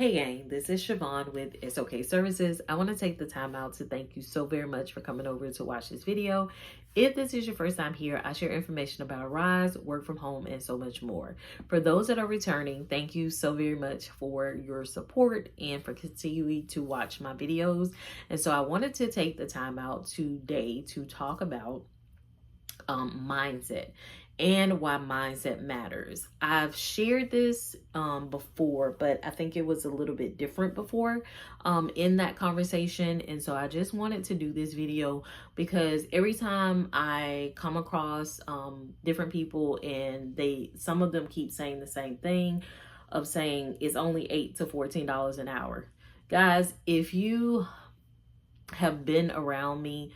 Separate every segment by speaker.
Speaker 1: Hey gang, this is Siobhan with It's Okay Services. I want to take the time out to thank you so very much for coming over to watch this video. If this is your first time here, I share information about Arise, work from home, and so much more. For those that are returning, thank you so very much for your support and for continuing to watch my videos. And so I wanted to take the time out today to talk about mindset and why mindset matters. I've shared this before, but I think it was a little bit different before in that conversation. And so I just wanted to do this video because every time I come across different people and some of them keep saying the same thing of saying it's only $8 to $14 an hour. Guys, if you have been around me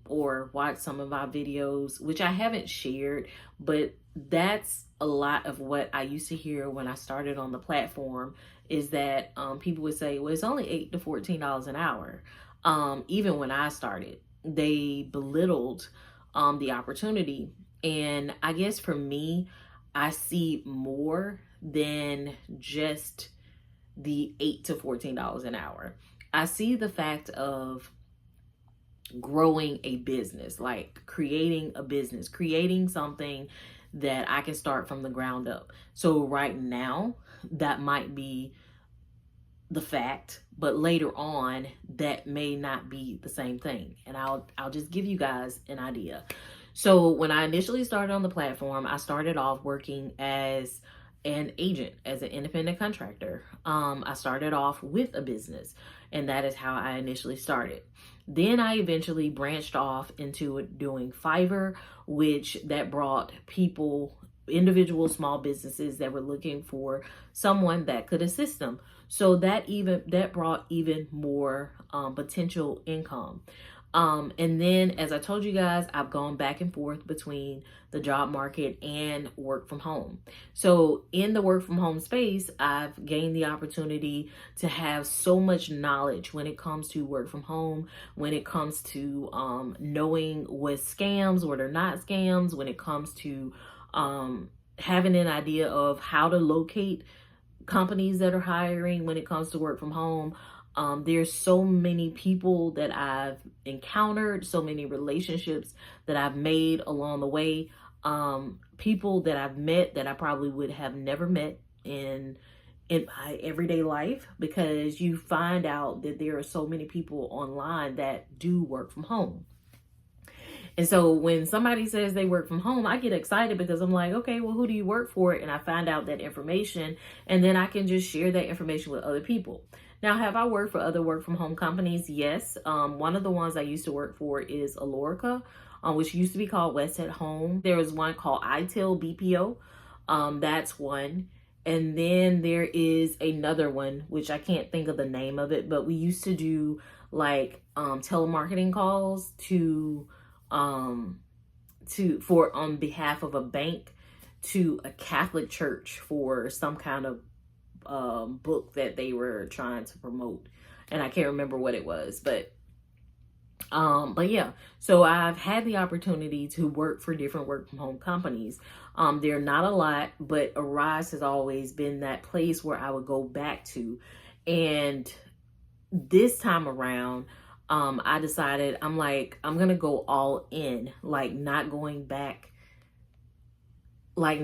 Speaker 1: or watch some of my videos, which I haven't shared, but that's a lot of what I used to hear when I started on the platform, is that people would say, well, it's only $8 to $14 an hour. Even when I started, they belittled the opportunity. And I guess for me, I see more than just the $8 to $14 an hour. I see the fact of growing a business, like creating a business, creating something that I can start from the ground up. So right now, that might be the fact, but later on, that may not be the same thing. And I'll just give you guys an idea. So when I initially started on the platform, I started off working as an agent, as an independent contractor. I started off with a business, and that is how I initially started. Then I eventually branched off into doing Fiverr, which that brought people, individual small businesses that were looking for someone that could assist them. So that brought even more potential income. And then, as I told you guys, I've gone back and forth between the job market and work from home. So in the work from home space, I've gained the opportunity to have so much knowledge when it comes to work from home, when it comes to knowing what's scams, what are not scams, when it comes to having an idea of how to locate companies that are hiring when it comes to work from home. There's so many people that I've encountered, so many relationships that I've made along the way, people that I've met that I probably would have never met in my everyday life, because you find out that there are so many people online that do work from home. And so when somebody says they work from home, I get excited because I'm like, okay, well, who do you work for? And I find out that information, and then I can just share that information with other people. Now, have I worked for other work from home companies? Yes. One of the ones I used to work for is Alorica, which used to be called West at Home. There was one called ITIL BPO. That's one. And then there is another one, which I can't think of the name of it, but we used to do like telemarketing calls on behalf of a bank to a Catholic church for some kind of book that they were trying to promote, and I can't remember what it was, but yeah, so I've had the opportunity to work for different work from home companies. They're not a lot, but Arise has always been that place where I would go back to. And this time around, I decided, I'm gonna go all in, not going back back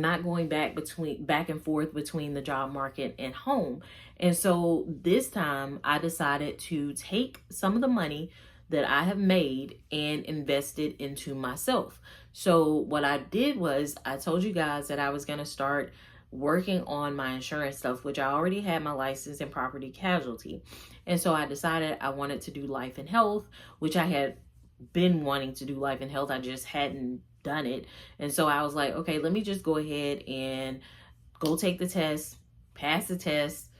Speaker 1: and forth between the job market and home. And so this time I decided to take some of the money that I have made and invest it into myself. So what I did was, I told you guys that I was going to start working on my insurance stuff, which I already had my license in property casualty. And so I decided I wanted to do life and health, which I had been wanting to do life and health. I just hadn't done it. And so I was like, okay, let me just go ahead and go take the test, pass the test.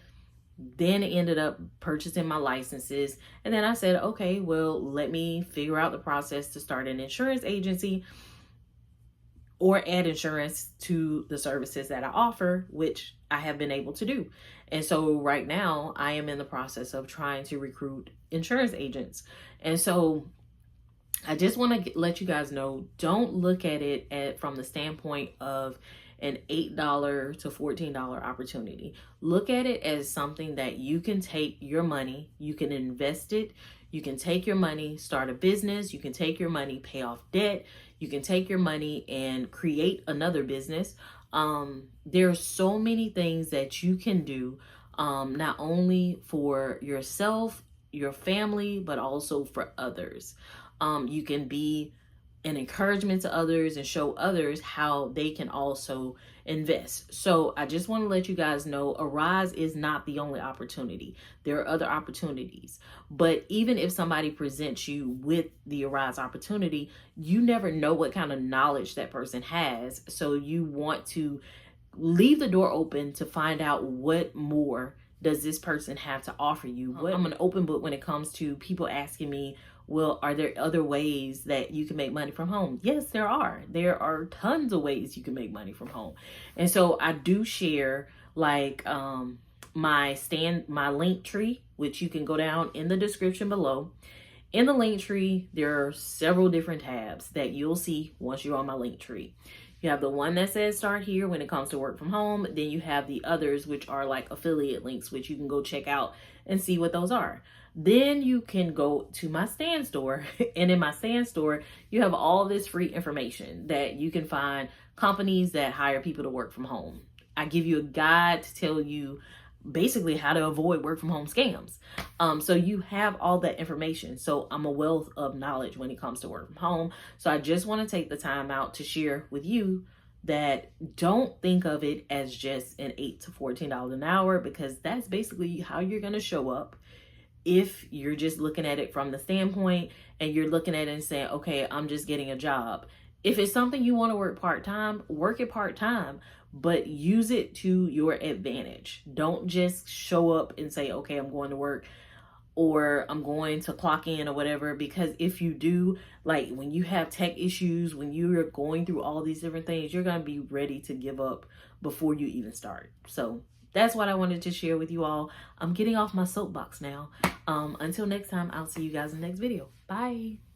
Speaker 1: Then ended up purchasing my licenses. And then I said, okay, well, let me figure out the process to start an insurance agency or add insurance to the services that I offer, which I have been able to do. And so right now I am in the process of trying to recruit insurance agents. And so I just want to let you guys know, don't look at it from the standpoint of an $8 to $14 opportunity. Look at it as something that you can take your money, you can invest it, you can take your money, start a business, you can take your money, pay off debt, you can take your money and create another business. There's so many things that you can do, not only for yourself, your family, but also for others. You can be an encouragement to others and show others how they can also invest. So I just want to let you guys know, Arise is not the only opportunity. There are other opportunities. But even if somebody presents you with the Arise opportunity, you never know what kind of knowledge that person has. So you want to leave the door open to find out what more does this person have to offer you. I'm an open book when it comes to people asking me, well, are there other ways that you can make money from home? Yes, there are. There are tons of ways you can make money from home. And so I do share like my link tree, which you can go down in the description below. In the link tree, there are several different tabs that you'll see once you're on my link tree. You have the one that says start here when it comes to work from home. Then you have the others, which are like affiliate links, which you can go check out and see what those are. Then you can go to my Stan Store. And in my Stan Store, you have all this free information that you can find companies that hire people to work from home. I give you a guide to tell you basically how to avoid work from home scams. So you have all that information. So I'm a wealth of knowledge when it comes to work from home. So I just want to take the time out to share with you that don't think of it as just an $8 to $14 an hour, because that's basically how you're going to show up. If you're just looking at it from the standpoint and you're looking at it and saying, okay, I'm just getting a job. If it's something you want to work part-time, work it part-time, but use it to your advantage. Don't just show up and say, okay, I'm going to work or I'm going to clock in or whatever. Because if you do, like when you have tech issues, when you're going through all these different things, you're going to be ready to give up before you even start. So that's what I wanted to share with you all. I'm getting off my soapbox now. Until next time, I'll see you guys in the next video. Bye.